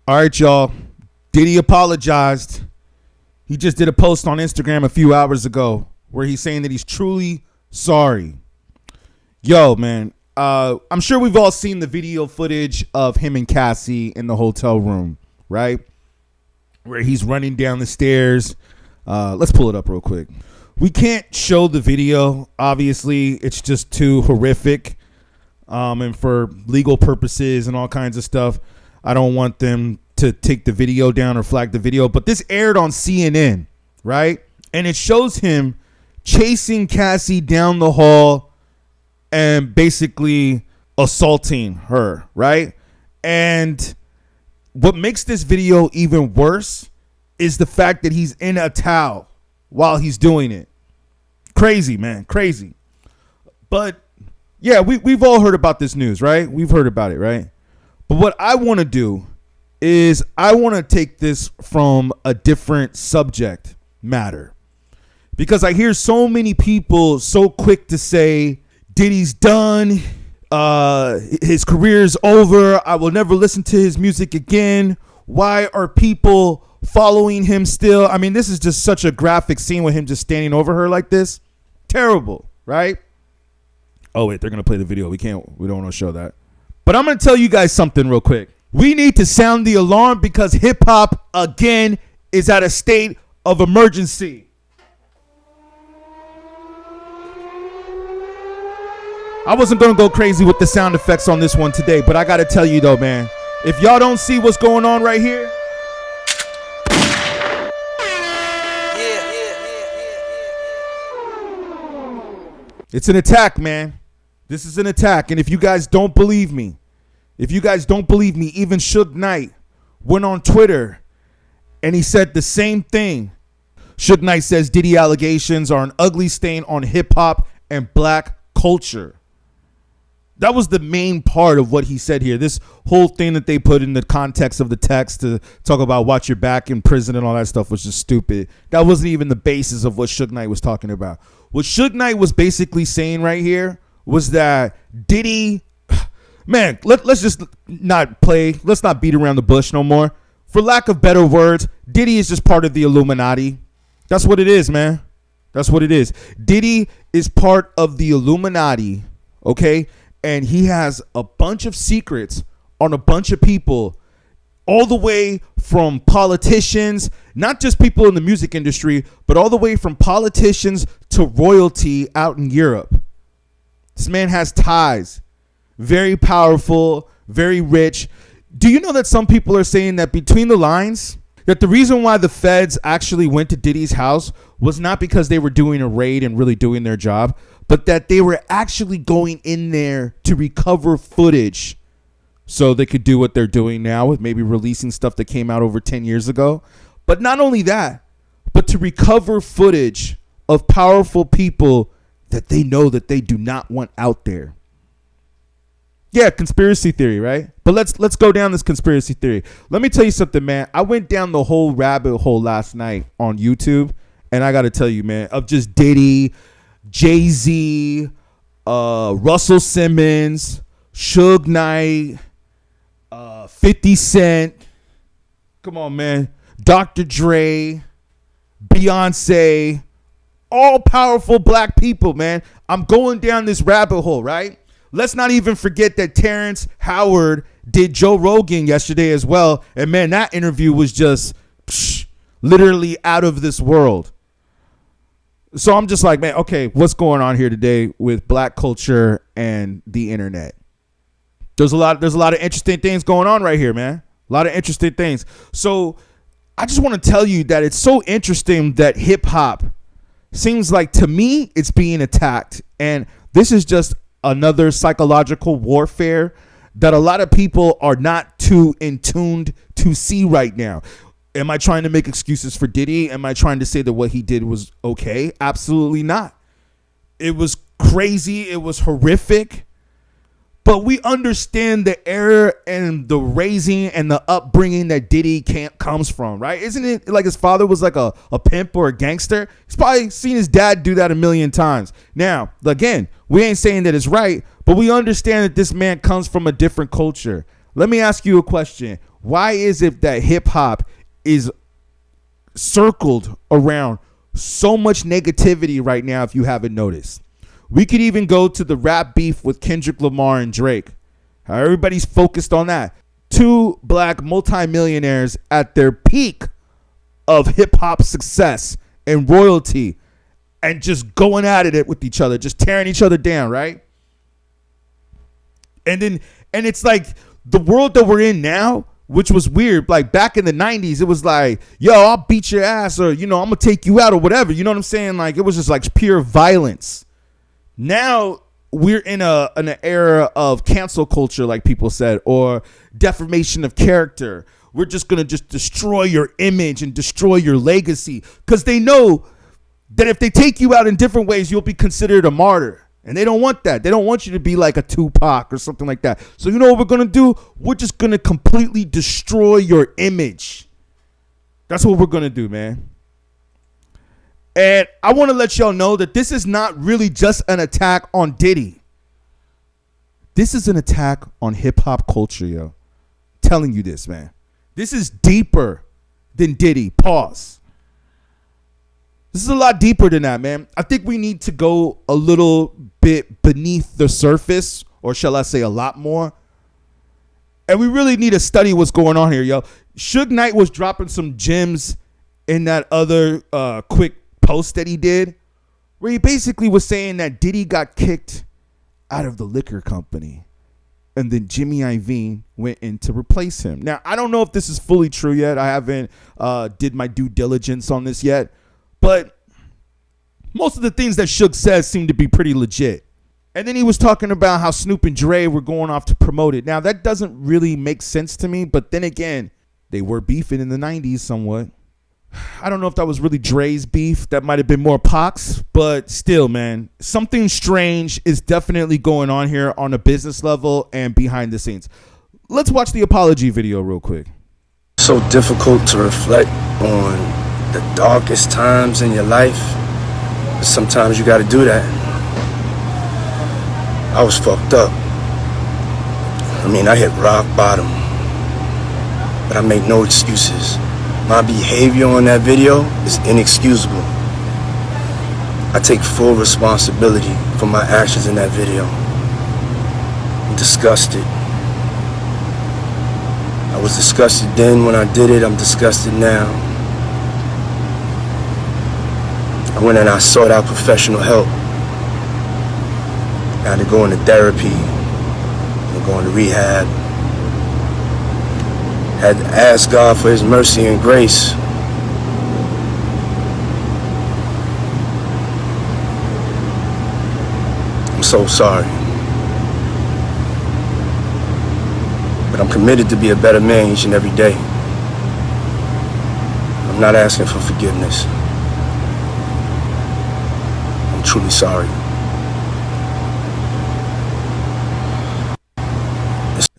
All right, y'all. Diddy apologized. He just did a post on Instagram a few hours ago where he's saying that he's truly sorry. Yo, man, I'm sure we've all seen the video footage of him and Cassie in the hotel room, right? Where he's running down the stairs. Let's pull it up real quick. We can't show the video. Obviously, it's just too horrific. And for legal purposes and all kinds of stuff, I don't want them to take the video down or flag the video. But this aired on CNN, right? And it shows him chasing Cassie down the hall and basically assaulting her, right? And what makes this video even worse is the fact that he's in a towel while he's doing it. Crazy, man. Crazy. But yeah, we've all heard about this news, right? We've heard about it, right? But what I want to do is I want to take this from a different subject matter, because I hear so many people so quick to say Diddy's done, his career's over, I will never listen to his music again. Why are people following him still? I mean, this is just such a graphic scene with him just standing over her like this. Terrible, right? Oh wait, they're gonna play the video. We don't want to show that. But I'm going to tell you guys something real quick. We need to sound the alarm because hip hop again is at a state of emergency. I wasn't going to go crazy with the sound effects on this one today, but I got to tell you though, man, if y'all don't see what's going on right here, it's an attack, man. This is an attack. And if you guys don't believe me, even Suge Knight went on Twitter and he said the same thing. Suge Knight says Diddy allegations are an ugly stain on hip hop and black culture. That was the main part of what he said here. This whole thing that they put in the context of the text to talk about watch your back in prison and all that stuff was just stupid. That wasn't even the basis of what Suge Knight was talking about. What Suge Knight was basically saying right here was that Diddy, man, let's just not play. Let's not beat around the bush no more. For lack of better words, Diddy is just part of the Illuminati. That's what it is, man. That's what it is. Diddy is part of the Illuminati, okay? And he has a bunch of secrets on a bunch of people, all the way from politicians, not just people in the music industry, but all the way from politicians to royalty out in Europe. This man has ties, very powerful, very rich. Do you know that some people are saying that between the lines, that the reason why the feds actually went to Diddy's house was not because they were doing a raid and really doing their job, but that they were actually going in there to recover footage so they could do what they're doing now with maybe releasing stuff that came out over 10 years ago. But not only that, but to recover footage of powerful people that they know that they do not want out there. Yeah, conspiracy theory, right? But let's go down this conspiracy theory. Let me tell you something, man. I went down the whole rabbit hole last night on YouTube, and I got to tell you, man, of just Diddy, Jay-Z, Russell Simmons, Suge Knight, 50 Cent, come on, man, Dr. Dre, Beyonce, all powerful black people, man. I'm going down this rabbit hole, right? Let's not even forget that Terrence Howard did Joe Rogan yesterday as well. And man, that interview was just literally out of this world. So I'm just like, man, okay, what's going on here today with black culture and the internet? There's a lot of interesting things going on right here, man. A lot of interesting things. So I just want to tell you that it's so interesting that hip hop seems like, to me, it's being attacked. And this is just another psychological warfare that a lot of people are not too in tuned to see right now. Am I trying to make excuses for Diddy? Am I trying to say that what he did was okay? Absolutely not. It was crazy. It was horrific. But we understand the era and the raising and the upbringing that Diddy comes from, right? Isn't it like his father was like a pimp or a gangster? He's probably seen his dad do that a million times. Now, again, we ain't saying that it's right, but we understand that this man comes from a different culture. Let me ask you a question. Why is it that hip hop is circled around so much negativity right now, if you haven't noticed? We could even go to the rap beef with Kendrick Lamar and Drake. How everybody's focused on that. Two black multimillionaires at their peak of hip hop success and royalty, and just going at it with each other, just tearing each other down, right? And it's like the world that we're in now, which was weird. Like back in the 90s, it was like, yo, I'll beat your ass, or, you know, I'm gonna take you out, or whatever. You know what I'm saying? Like, it was just like pure violence. Now we're in an era of cancel culture, like people said, or defamation of character. We're just going to just destroy your image and destroy your legacy, because they know that if they take you out in different ways, you'll be considered a martyr. And they don't want that. They don't want you to be like a Tupac or something like that. So you know what we're going to do? We're just going to completely destroy your image. That's what we're going to do, man. And I want to let y'all know that this is not really just an attack on Diddy. This is an attack on hip hop culture, yo. I'm telling you this, man. This is deeper than Diddy. Pause. This is a lot deeper than that, man. I think we need to go a little bit beneath the surface, or shall I say a lot more. And we really need to study what's going on here, yo. Suge Knight was dropping some gems in that other quick post that he did, where he basically was saying that Diddy got kicked out of the liquor company, and then Jimmy Iovine went in to replace him. Now, I don't know if this is fully true yet. I haven't did my due diligence on this yet, but most of the things that Suge says seem to be pretty legit. And then he was talking about how Snoop and Dre were going off to promote it. Now, that doesn't really make sense to me, but then again, they were beefing in the 90s somewhat. I don't know if that was really Dre's beef. That might have been more Pac's, but still, man, something strange is definitely going on here on a business level and behind the scenes. Let's watch the apology video real quick. So difficult to reflect on the darkest times in your life, but sometimes you got to do that. I was fucked up. I mean, I hit rock bottom, but I make no excuses. My behavior on that video is inexcusable. I take full responsibility for my actions in that video. I'm disgusted. I was disgusted then when I did it. I'm disgusted now. I went and I sought out professional help. I had to go into therapy and go into rehab. Had to ask God for his mercy and grace. I'm so sorry. But I'm committed to be a better man each and every day. I'm not asking for forgiveness. I'm truly sorry.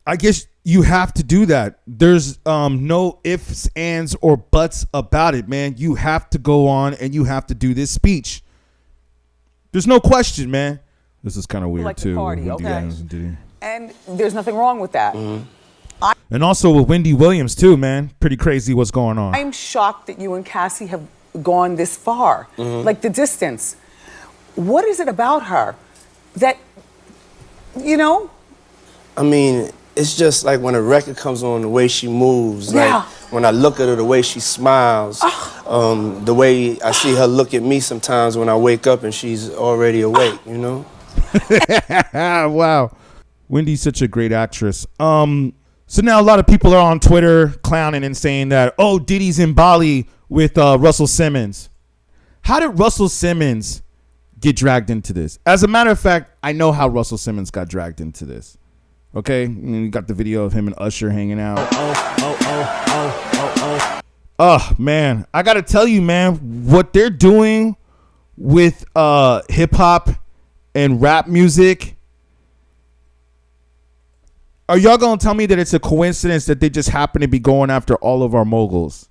I guess you have to do that. There's no ifs, ands, or buts about it, man. You have to go on and you have to do this speech. There's no question, man. This is kind of weird, like too. Party, okay. And there's nothing wrong with that. Mm-hmm. And also with Wendy Williams, too, man. Pretty crazy what's going on. I'm shocked that you and Cassie have gone this far. Mm-hmm. Like the distance. What is it about her that, you know? I mean, it's just like when a record comes on, the way she moves. Yeah. Like when I look at her, the way she smiles. The way I see her look at me sometimes when I wake up and she's already awake, you know? Wow. Wendy's such a great actress. So now a lot of people are on Twitter clowning and saying that, oh, Diddy's in Bali with Russell Simmons. How did Russell Simmons get dragged into this? As a matter of fact, I know how Russell Simmons got dragged into this. Okay, and you got the video of him and Usher hanging out. Oh, man. I got to tell you, man, what they're doing with hip hop and rap music. Are y'all going to tell me that it's a coincidence that they just happen to be going after all of our moguls?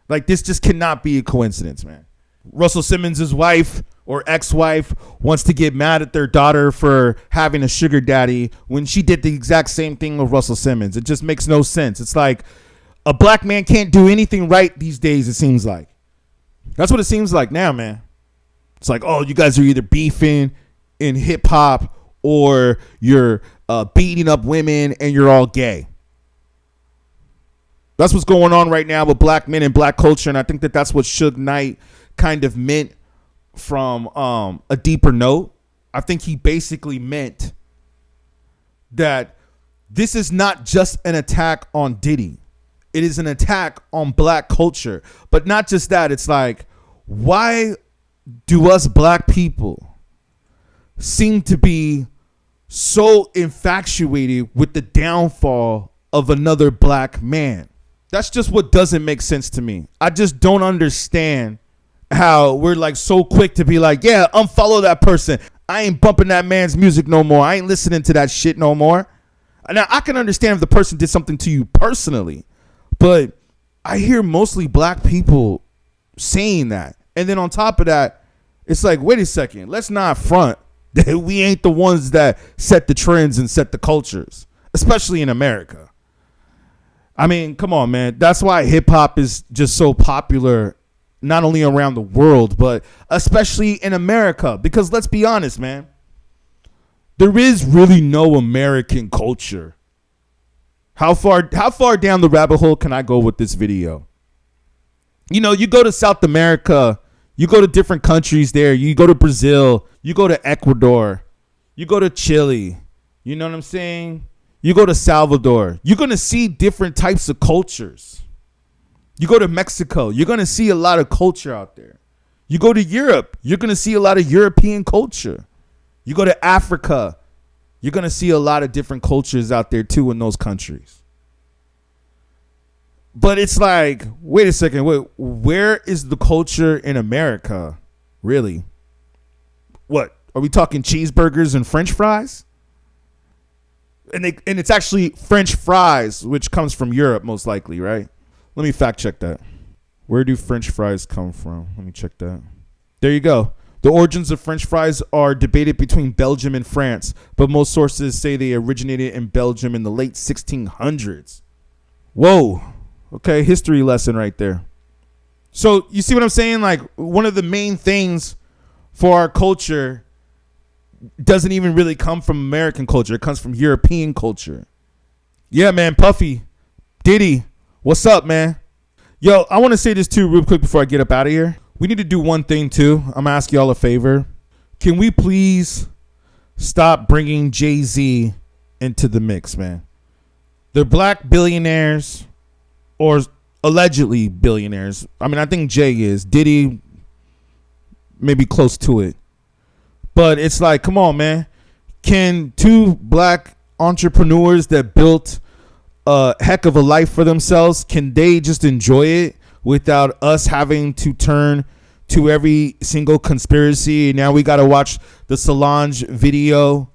Like, this just cannot be a coincidence, man. Russell Simmons' wife or ex-wife wants to get mad at their daughter for having a sugar daddy when she did the exact same thing with Russell Simmons. It just makes no sense. It's like a black man can't do anything right these days, it seems like. That's what it seems like now, man. It's like, oh, you guys are either beefing in hip hop or you're beating up women and you're all gay. That's what's going on right now with black men and black culture. And I think that that's what Suge Knight kind of meant from a deeper note. I think he basically meant that this is not just an attack on Diddy. It is an attack on black culture. But not just that. It's like, why do us black people seem to be so infatuated with the downfall of another black man? That's just what doesn't make sense to me. I just don't understand how we're like so quick to be like, yeah, unfollow that person. I ain't bumping that man's music no more. I ain't listening to that shit no more. Now, I can understand if the person did something to you personally, but I hear mostly black people saying that. And then on top of that, it's like, wait a second, let's not front that we ain't the ones that set the trends and set the cultures, especially in America. I mean, come on, man. That's why hip hop is just so popular, not only around the world, but especially in America. Because let's be honest, man, there is really no American culture. How far down the rabbit hole can I go with this video? You know, you go to South America, you go to different countries there. You go to Brazil, you go to Ecuador, you go to Chile. You know what I'm saying? You go to Salvador, you're going to see different types of cultures. You go to Mexico, you're going to see a lot of culture out there. You go to Europe, you're going to see a lot of European culture. You go to Africa, you're going to see a lot of different cultures out there too in those countries. But it's like, wait a second, where is the culture in America, really? What, are we talking cheeseburgers and French fries? And it's actually French fries, which comes from Europe most likely, right? Let me fact check that. Where do French fries come from? Let me check that. There you go. The origins of French fries are debated between Belgium and France, but most sources say they originated in Belgium in the late 1600s. Whoa. Okay, history lesson right there. So you see what I'm saying? Like, one of the main things for our culture doesn't even really come from American culture. It comes from European culture. Yeah, man. Puffy, Diddy, what's up, man? Yo, I want to say this too real quick before I get up out of here. We need to do one thing too. I'm gonna ask y'all a favor. Can we please stop bringing Jay-Z into the mix, man? They're black billionaires, or allegedly billionaires. I mean, I think Jay is. Diddy, maybe close to it. But it's like, come on, man. Can two black entrepreneurs that built a heck of a life for themselves, can they just enjoy it without us having to turn to every single conspiracy? Now we got to watch the Solange video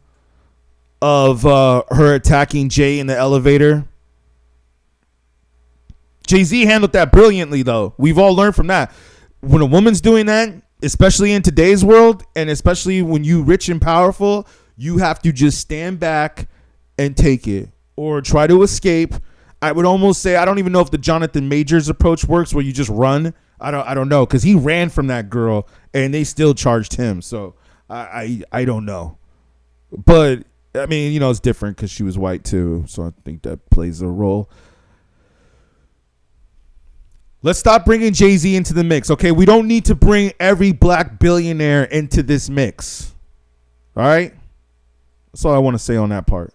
of her attacking Jay in the elevator. Jay-Z handled that brilliantly, though. We've all learned from that. When a woman's doing that, especially in today's world, and especially when you rich and powerful, you have to just stand back and take it or try to escape. I would almost say, I don't even know if the Jonathan Majors approach works, where you just run. I don't know, because he ran from that girl and they still charged him. So I don't know. But I mean, you know, it's different because she was white too. So I think that plays a role. Let's stop bringing Jay-Z into the mix, okay? We don't need to bring every black billionaire into this mix. All right? That's all I want to say on that part.